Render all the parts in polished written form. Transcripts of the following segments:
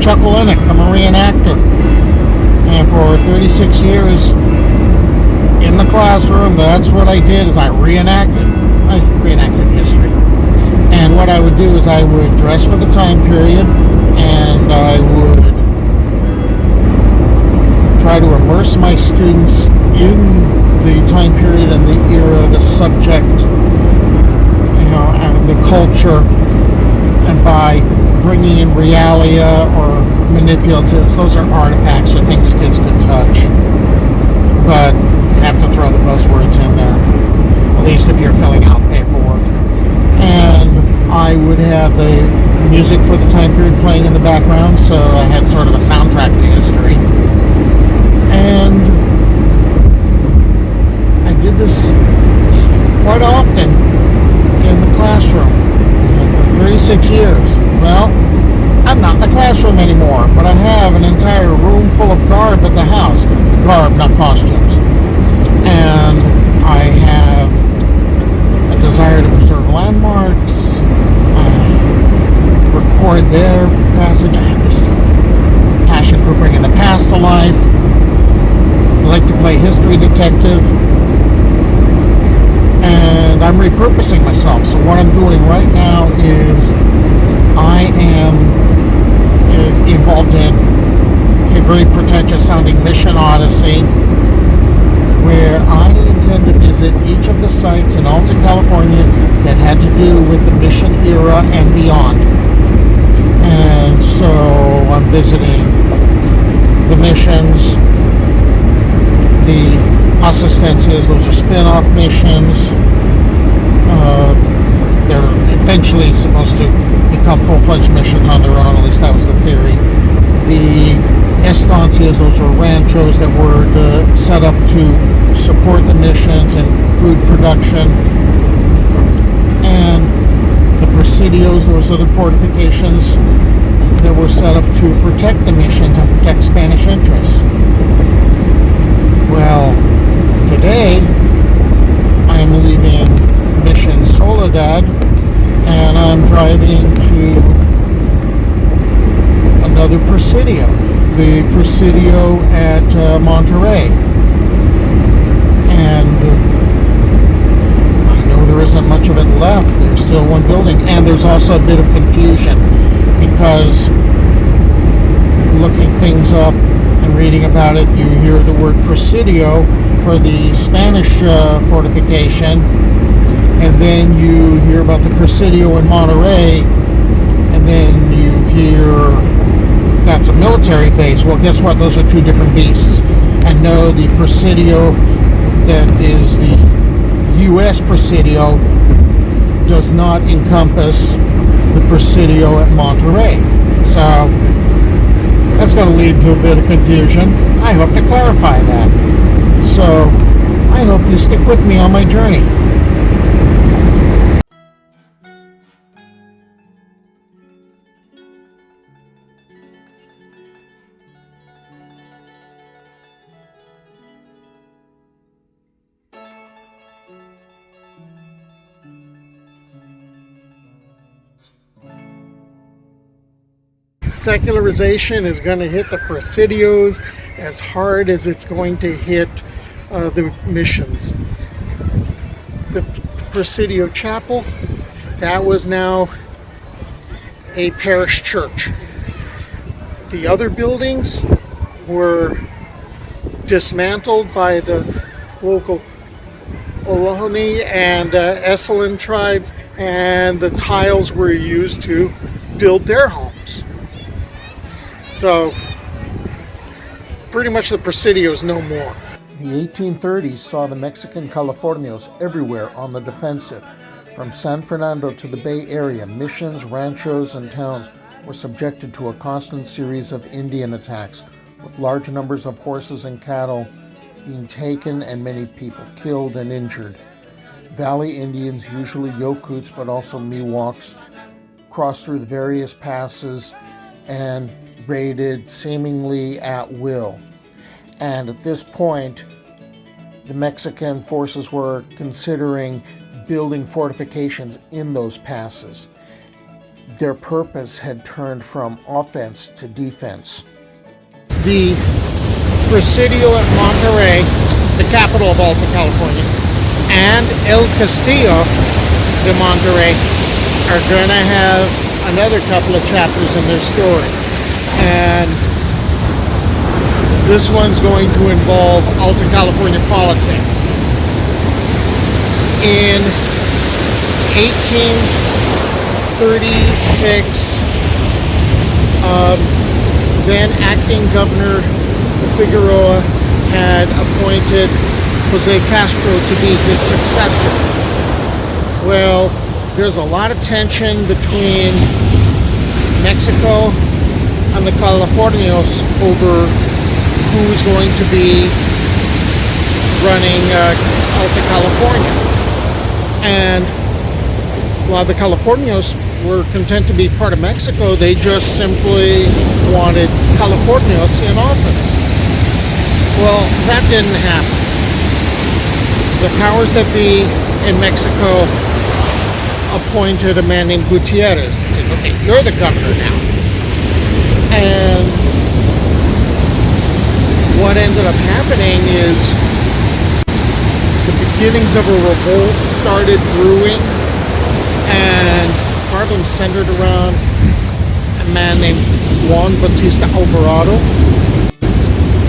Chuckle in it. I'm a reenactor. And for 36 years in the classroom, that's what I did, is I reenacted history. And what I would do is I would dress for the time period, and I would try to immerse my students in the time period and the era, the subject, and the culture, and by bringing in realia or manipulatives, those are artifacts or things kids could touch. But you have to throw the buzzwords in there, at least if you're filling out paperwork. And I would have the music for the time period playing in the background, so I had sort of a soundtrack to history. And I did this quite often in the classroom, for 36 years. Well, I'm not in the classroom anymore, but I have an entire room full of garb at the house. It's garb, not costumes. And I have a desire to preserve landmarks, record their passage. I have this passion for bringing the past to life. I like to play history detective. And I'm repurposing myself. So what I'm doing right now is I am involved in a very pretentious sounding mission Odyssey, where I intend to visit each of the sites in Alta California that had to do with the mission era and beyond. And so I'm visiting the missions, the assistencias, those are spin-off missions. They're eventually supposed to become full-fledged missions on their own, at least that was the theory. The estancias, those are ranchos that were set up to support the missions and food production. And the presidios, those are the fortifications that were set up to protect the missions and protect Spanish interests. Well, today I am leaving Mission Soledad, and I'm driving to another Presidio, the Presidio at Monterey. And I know there isn't much of it left. There's still one building, and there's also a bit of confusion because looking things up and reading about it, you hear the word Presidio for the Spanish fortification, and then you hear about the Presidio in Monterey, and then you hear that's a military base. Well, guess what? Those are two different beasts. And no, the Presidio that is the U.S. Presidio does not encompass the Presidio at Monterey. So that's going to lead to a bit of confusion. I hope to clarify that. So I hope you stick with me on my journey. Secularization is going to hit the Presidios as hard as it's going to hit the missions. The Presidio Chapel, that was now a parish church. The other buildings were dismantled by the local Ohlone and Esselen tribes, and the tiles were used to build their homes. So pretty much the Presidios no more. The 1830s saw the Mexican Californios everywhere on the defensive. From San Fernando to the Bay Area, missions, ranchos, and towns were subjected to a constant series of Indian attacks, with large numbers of horses and cattle being taken and many people killed and injured. Valley Indians, usually Yokuts but also Miwoks, crossed through the various passes and raided seemingly at will. And at this point, the Mexican forces were considering building fortifications in those passes. their purpose had turned from offense to defense. The Presidio at Monterey, the capital of Alta California, and El Castillo de Monterey are going to have another couple of chapters in their story. And this one's going to involve Alta California politics. In 1836, then acting governor Figueroa had appointed Jose Castro to be his successor. Well, there's a lot of tension between Mexico and the Californios over who's going to be running Alta California. And while the Californios were content to be part of Mexico, they just simply wanted Californios in office. Well, that didn't happen. The powers that be in Mexico appointed a man named Gutierrez. Said, okay, you're the governor now. And what ended up happening is the beginnings of a revolt started brewing, and part of them centered around a man named Juan Bautista Alvarado,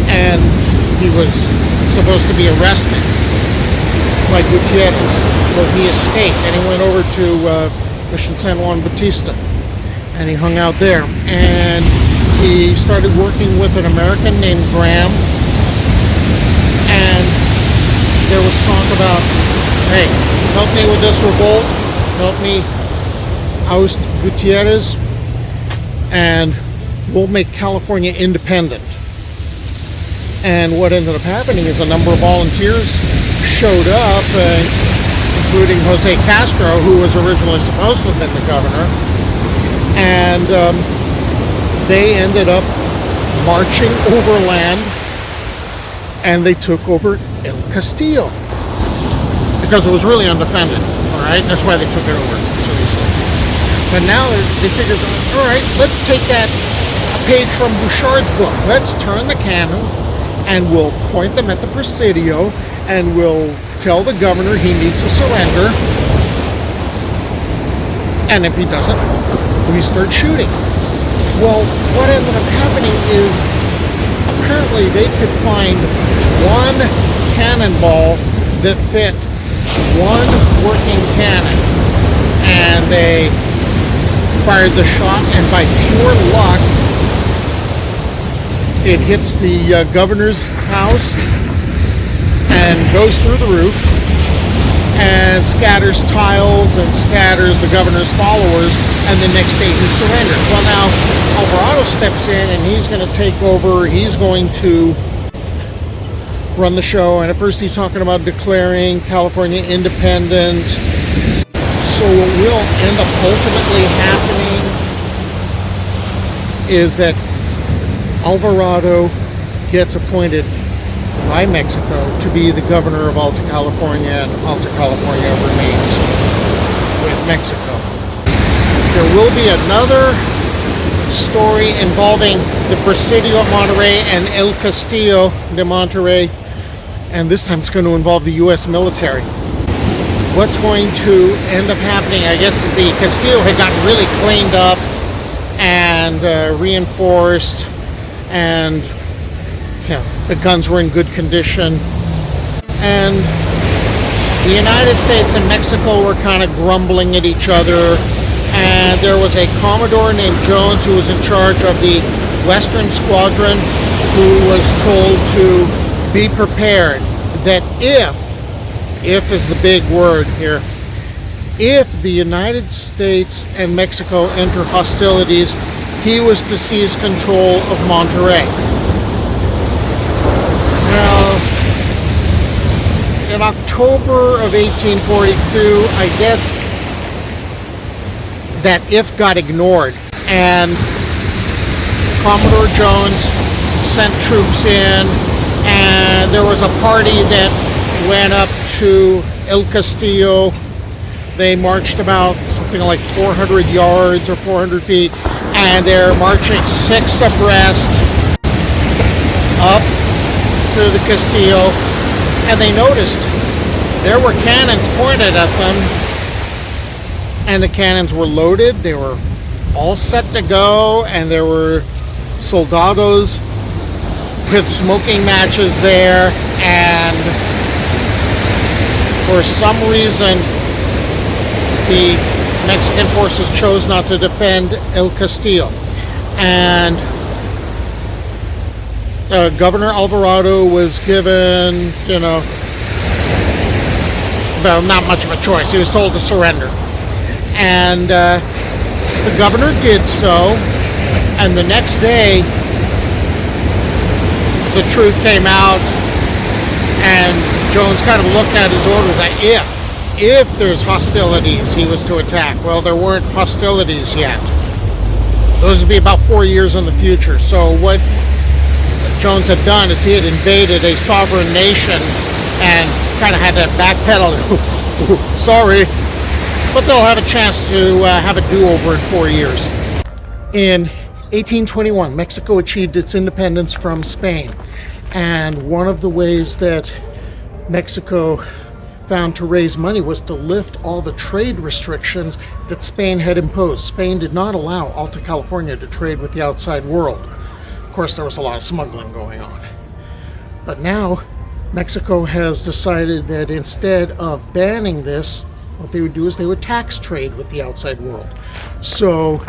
and he was supposed to be arrested by Gutierrez, but he escaped and he went over to Mission San Juan Bautista, and he hung out there, and he started working with an American named Graham, and there was talk about, hey, help me with this revolt, help me oust Gutierrez, and we'll make California independent. And what ended up happening is a number of volunteers showed up, including Jose Castro, who was originally supposed to have been the governor, and they ended up marching overland, and they took over El Castillo because it was really undefended. All right, that's why they took it over. But now they figured, all right, let's take a page from Bouchard's book. Let's turn the cannons and we'll point them at the Presidio, and we'll tell the governor he needs to surrender. And if he doesn't, we start shooting. Well, what ended up happening is apparently they could find one cannonball that fit one working cannon, and they fired the shot, and by pure luck it hits the governor's house and goes through the roof and scatters tiles and scatters the governor's followers, and the next day he surrenders. Well, now Alvarado steps in and he's going to take over. He's going to run the show, and at first he's talking about declaring California independent. So what will end up ultimately happening is that Alvarado gets appointed by Mexico to be the governor of Alta California, and Alta California remains with Mexico. There will be another story involving the Presidio de Monterey and El Castillo de Monterey, and this time it's going to involve the U.S. military. What's going to end up happening, I guess, is the Castillo had gotten really cleaned up and reinforced, and the guns were in good condition, and the United States and Mexico were kind of grumbling at each other, and there was a Commodore named Jones who was in charge of the Western Squadron, who was told to be prepared that if is the big word here, if the United States and Mexico enter hostilities, he was to seize control of Monterey. Now, in October of 1842, I guess that if got ignored, and Commodore Jones sent troops in, and there was a party that went up to El Castillo They marched about something like 400 yards or 400 feet, and they're marching 6 abreast up to the Castillo, and they noticed there were cannons pointed at them, and the cannons were loaded. They were all set to go, and there were soldados with smoking matches there, and for some reason the Mexican forces chose not to defend El Castillo, and Governor Alvarado was given, well, not much of a choice. He was told to surrender, and the governor did so. And the next day the truth came out, and Jones kind of looked at his orders like, if there's hostilities, he was to attack. Well, there weren't hostilities yet. Those would be about 4 years in the future. So what Jones had done is he had invaded a sovereign nation and kind of had to backpedal. Sorry, but they'll have a chance to have a do-over in 4 years. In 1821, Mexico achieved its independence from Spain, and one of the ways that Mexico found to raise money was to lift all the trade restrictions that Spain had imposed. Spain did not allow Alta California to trade with the outside world. Of course, there was a lot of smuggling going on. But now, Mexico has decided that instead of banning this, what they would do is they would tax trade with the outside world. So,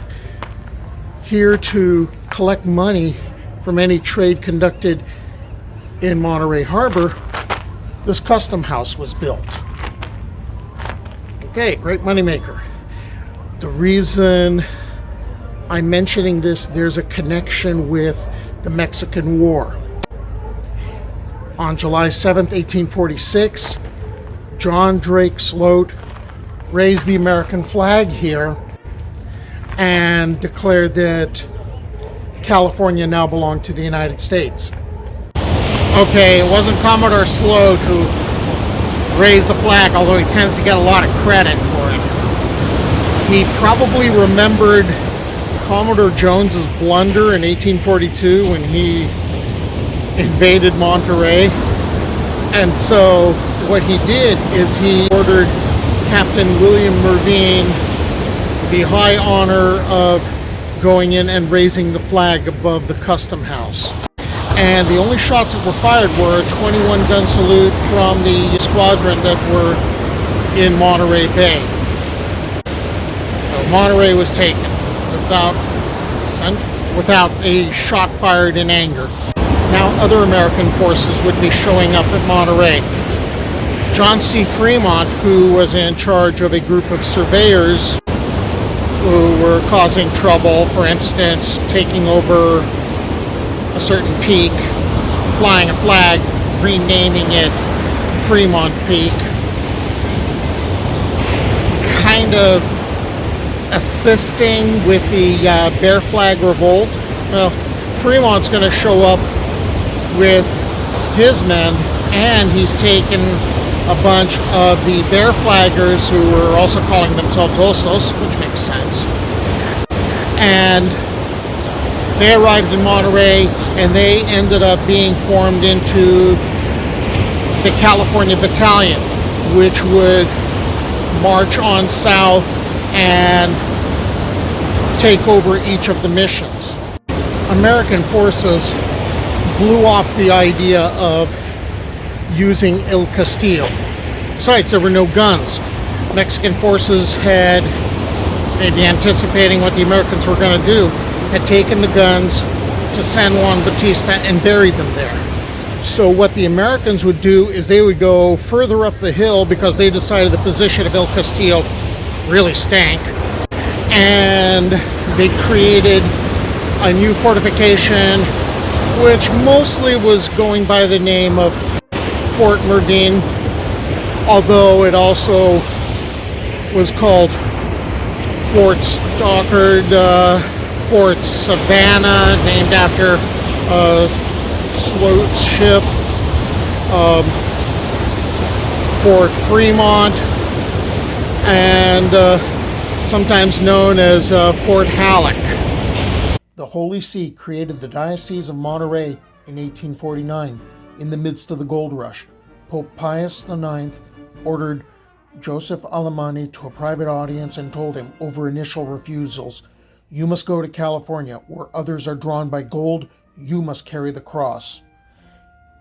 here to collect money from any trade conducted in Monterey Harbor, this custom house was built. Okay, great moneymaker. The reason I'm mentioning this, there's a connection with the Mexican War. On July 7th, 1846, John Drake Sloat raised the American flag here and declared that California now belonged to the United States. Okay, it wasn't Commodore Sloat who raised the flag, although he tends to get a lot of credit for it. He probably remembered Commodore Jones's blunder in 1842 when he invaded Monterey. And so what he did is he ordered Captain William Mervine the high honor of going in and raising the flag above the custom house. And the only shots that were fired were a 21 gun salute from the squadron that were in Monterey Bay. So Monterey was taken without a shot fired in anger. Now other American forces would be showing up at Monterey. John C. Fremont, who was in charge of a group of surveyors who were causing trouble, for instance, taking over a certain peak, flying a flag, renaming it Fremont Peak, kind of assisting with the Bear Flag revolt. Well, Fremont's going to show up with his men, and he's taken a bunch of the Bear Flaggers who were also calling themselves Osos, which makes sense. And they arrived in Monterey, and they ended up being formed into the California Battalion, which would march on south and take over each of the missions. American forces blew off the idea of using El Castillo. Besides, there were no guns. Mexican forces had, maybe anticipating what the Americans were going to do, had taken the guns to San Juan Bautista and buried them there. So what the Americans would do is they would go further up the hill because they decided the position of El Castillo really stank. And they created a new fortification, which mostly was going by the name of Fort Mervine, although it also was called Fort Stockard, Fort Savannah, named after Sloat's ship, Fort Fremont, and sometimes known as Fort Halleck. The Holy See created the Diocese of Monterey in 1849 in the midst of the gold rush. Pope Pius IX ordered Joseph Alemany to a private audience and told him, over initial refusals, "You must go to California. Where others are drawn by gold, you must carry the cross."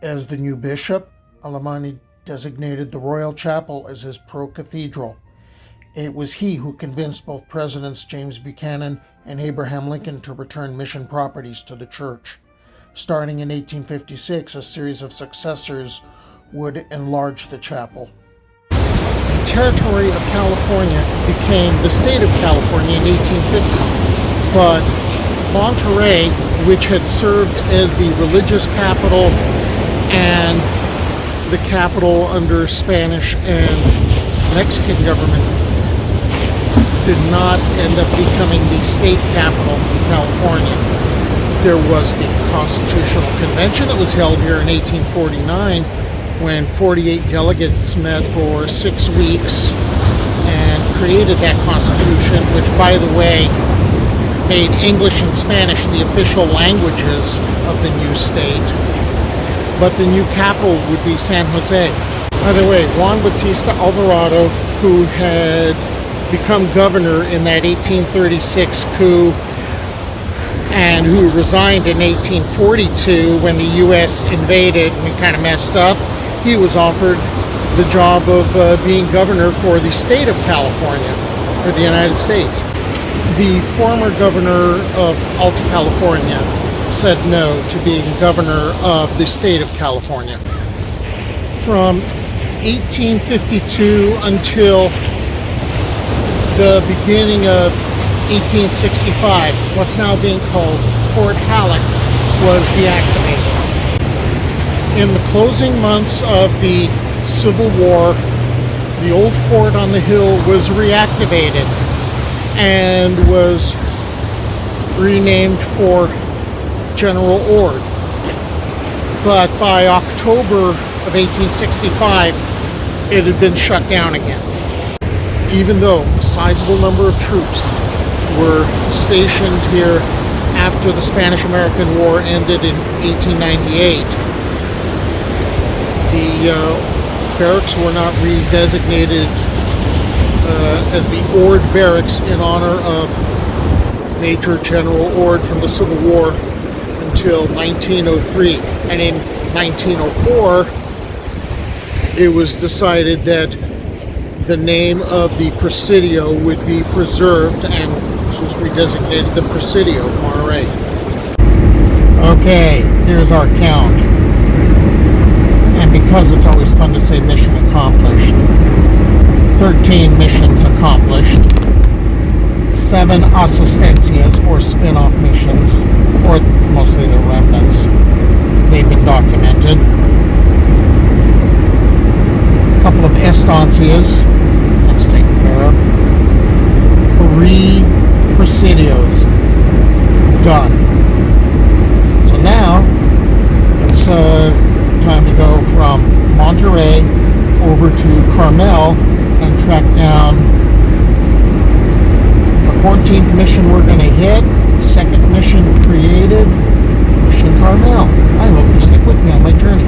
As the new bishop, Alemany designated the Royal Chapel as his pro-cathedral. It was he who convinced both Presidents James Buchanan and Abraham Lincoln to return mission properties to the church. Starting in 1856, a series of successors would enlarge the chapel. The territory of California became the state of California in 1850, but Monterey, which had served as the religious capital and the capital under Spanish and Mexican government, did not end up becoming the state capital of California. There was the Constitutional Convention that was held here in 1849, when 48 delegates met for 6 weeks and created that Constitution, which, by the way, made English and Spanish the official languages of the new state. But the new capital would be San Jose. By the way, Juan Bautista Alvarado, who had become governor in that 1836 coup and who resigned in 1842 when the U.S. invaded and kind of messed up, he was offered the job of being governor for the state of California, for the United States. The former governor of Alta California said no to being governor of the state of California. From 1852 until the beginning of 1865, what's now being called Fort Halleck was deactivated. In the closing months of the Civil War, the old fort on the hill was reactivated and was renamed for General Ord. But by October of 1865, it had been shut down again. Even though a sizable number of troops were stationed here after the Spanish-American War ended in 1898, the barracks were not redesignated as the Ord Barracks in honor of Major General Ord from the Civil War until 1903. And in 1904, it was decided that the name of the Presidio would be preserved, and this was redesignated the Presidio of Monterey. Okay, here's our count. And because it's always fun to say mission accomplished, 13 missions accomplished, 7 asistencias or spin-off missions, or mostly the remnants. They've been documented. A couple of estancias, that's taken care of. 3 presidios, done. So now it's time to go from Monterey over to Carmel and track down the 14th mission we're going to hit, second mission created, Mission Carmel. I hope you stick with me on my journey.